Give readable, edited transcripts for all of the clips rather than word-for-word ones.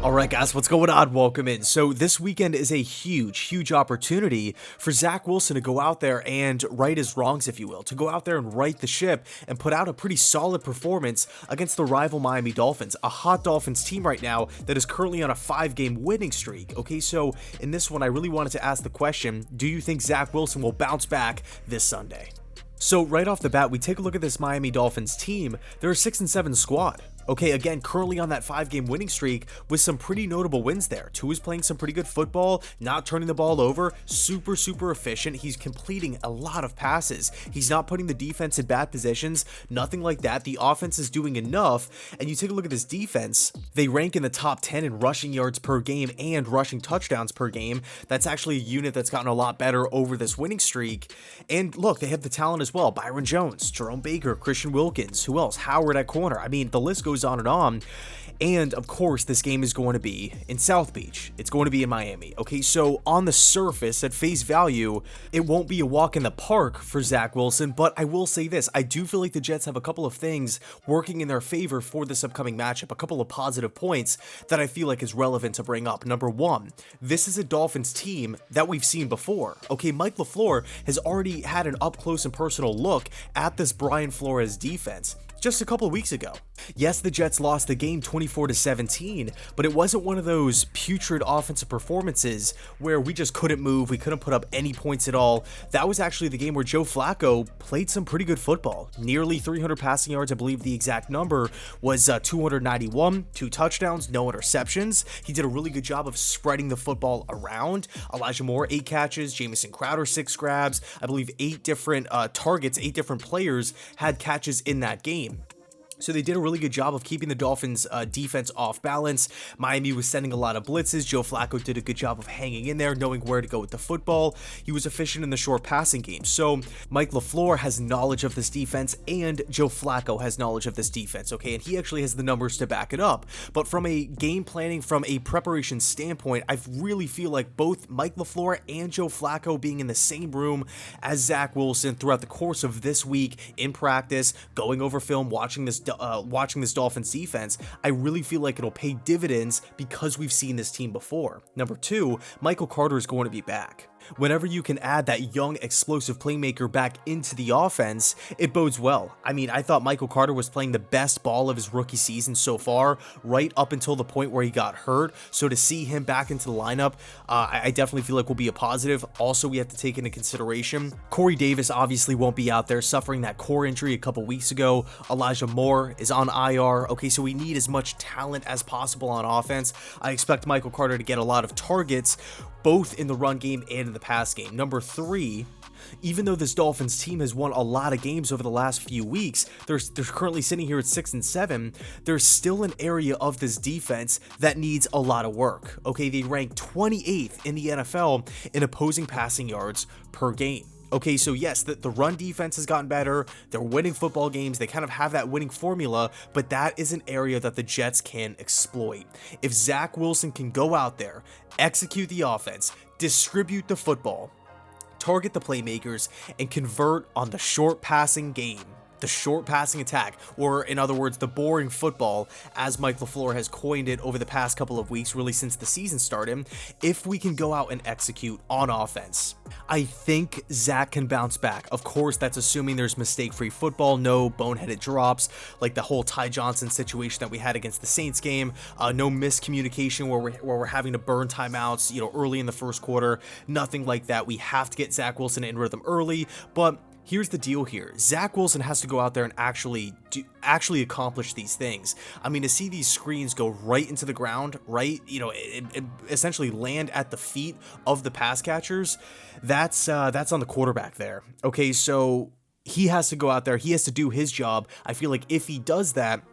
Alright guys, what's going on? Welcome in. So this weekend is a huge opportunity for Zach Wilson to go out there and right his wrongs, if you will, to go out there and right the ship and put out a pretty solid performance against the rival Miami Dolphins, a hot Dolphins team right now that is currently on a 5-game winning streak. Okay, so in this one, I really wanted to ask the question, do you think Zach Wilson will bounce back this Sunday? So right off the bat, we take a look at this Miami Dolphins team. They're a 6-7 squad. Okay, again, currently on that 5-game winning streak with some pretty notable wins there. Tua is playing some pretty good football, not turning the ball over, super efficient. He's completing a lot of passes. He's not putting the defense in bad positions, nothing like that. The offense is doing enough, and you take a look at this defense, they rank in the top 10 in rushing yards per game and rushing touchdowns per game. That's actually a unit that's gotten a lot better over this winning streak. And look, they have the talent as well. Byron Jones, Jerome Baker, Christian Wilkins, who else? Howard at corner. I mean, the list goes on and on. And of course, this game is going to be in South Beach. It's going to be in Miami. Okay, so on the surface, at face value, it won't be a walk in the park for Zach Wilson, but I will say this. I do feel like the Jets have a couple of things working in their favor for this upcoming matchup, a couple of positive points that I feel like is relevant to bring up. Number one, this is a Dolphins team that we've seen before. Okay, Mike LaFleur has already had an up-close and personal look at this Brian Flores defense just a couple of weeks ago. Yes, the Jets lost the game 24-17, but it wasn't one of those putrid offensive performances where we just couldn't move, we couldn't put up any points at all. That was actually the game where Joe Flacco played some pretty good football. Nearly 300 passing yards, I believe the exact number was 291, 2 touchdowns, no interceptions. He did a really good job of spreading the football around. Elijah Moore, 8 catches, Jamison Crowder, 6 grabs. I believe 8 different targets, 8 different players had catches in that game. So they did a really good job of keeping the Dolphins defense off balance. Miami was sending a lot of blitzes. Joe Flacco did a good job of hanging in there, knowing where to go with the football. He was efficient in the short passing game. So Mike LaFleur has knowledge of this defense and Joe Flacco has knowledge of this defense, okay? And he actually has the numbers to back it up. But from a game planning, from a preparation standpoint, I really feel like both Mike LaFleur and Joe Flacco being in the same room as Zach Wilson throughout the course of this week in practice, going over film, watching this Dolphins defense, I really feel like it'll pay dividends because we've seen this team before. Number two, Michael Carter is going to be back. Whenever you can add that young, explosive playmaker back into the offense, it bodes well. I mean, I thought Michael Carter was playing the best ball of his rookie season so far, right up until the point where he got hurt. So to see him back into the lineup, I definitely feel like will be a positive. Also, we have to take into consideration, Corey Davis obviously won't be out there, suffering that core injury a couple weeks ago. Elijah Moore is on IR. Okay, so we need as much talent as possible on offense. I expect Michael Carter to get a lot of targets, both in the run game and in the pass game. Number three, even though this Dolphins team has won a lot of games over the last few weeks, they're currently sitting here at 6-7, there's still an area of this defense that needs a lot of work. Okay, they rank 28th in the NFL in opposing passing yards per game. Okay, so yes, the run defense has gotten better. They're winning football games. They kind of have that winning formula, but that is an area that the Jets can exploit. If Zach Wilson can go out there, execute the offense, distribute the football, target the playmakers, and convert on the short passing game, the short passing attack, or in other words, the boring football, as Mike LaFleur has coined it over the past couple of weeks, really since the season started, if we can go out and execute on offense, I think Zach can bounce back. Of course, that's assuming there's mistake-free football, no boneheaded drops, like the whole Ty Johnson situation that we had against the Saints game, no miscommunication where we're having to burn timeouts, early in the first quarter, nothing like that. We have to get Zach Wilson in rhythm early, but here's the deal here. Zach Wilson has to go out there and actually accomplish these things. I mean, to see these screens go right into the ground, right, it essentially land at the feet of the pass catchers, that's on the quarterback there. Okay, so he has to go out there. He has to do his job. I feel like if he does that,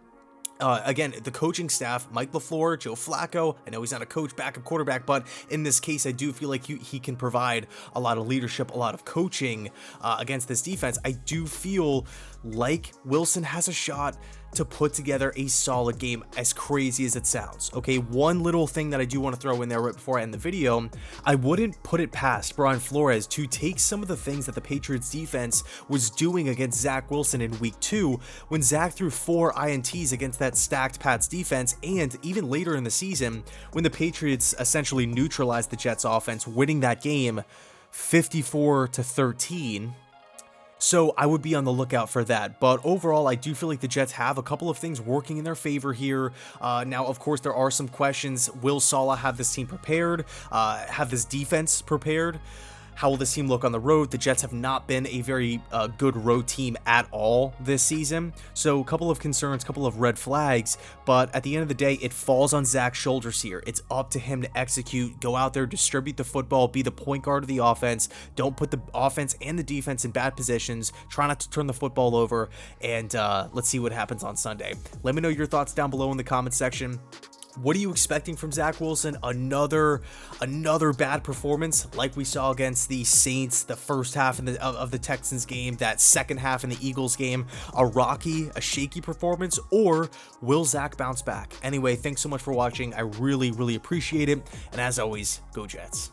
again, the coaching staff, Mike LaFleur, Joe Flacco, I know he's not a coach, backup quarterback, but in this case, I do feel like he can provide a lot of leadership, a lot of coaching against this defense. I do feel like Wilson has a shot to put together a solid game, as crazy as it sounds. Okay, one little thing that I do want to throw in there right before I end the video, I wouldn't put it past Brian Flores to take some of the things that the Patriots defense was doing against Zach Wilson in week 2 when Zach threw 4 INTs against that stacked Pats defense, and even later in the season when the Patriots essentially neutralized the Jets offense, winning that game 54-13. So I would be on the lookout for that. But overall, I do feel like the Jets have a couple of things working in their favor here. Now, of course, there are some questions. Will Saleh have this team prepared? Have this defense prepared? How will this team look on the road? The Jets have not been a very good road team at all this season. So a couple of concerns, a couple of red flags. But at the end of the day, it falls on Zach's shoulders here. It's up to him to execute, go out there, distribute the football, be the point guard of the offense. Don't put the offense and the defense in bad positions. Try not to turn the football over. And let's see what happens on Sunday. Let me know your thoughts down below in the comment section. What are you expecting from Zach Wilson? Another bad performance like we saw against the Saints, the first half of the Texans game, that second half in the Eagles game, a shaky performance, or will Zach bounce back? Anyway, thanks so much for watching. I really appreciate it. And as always, go Jets.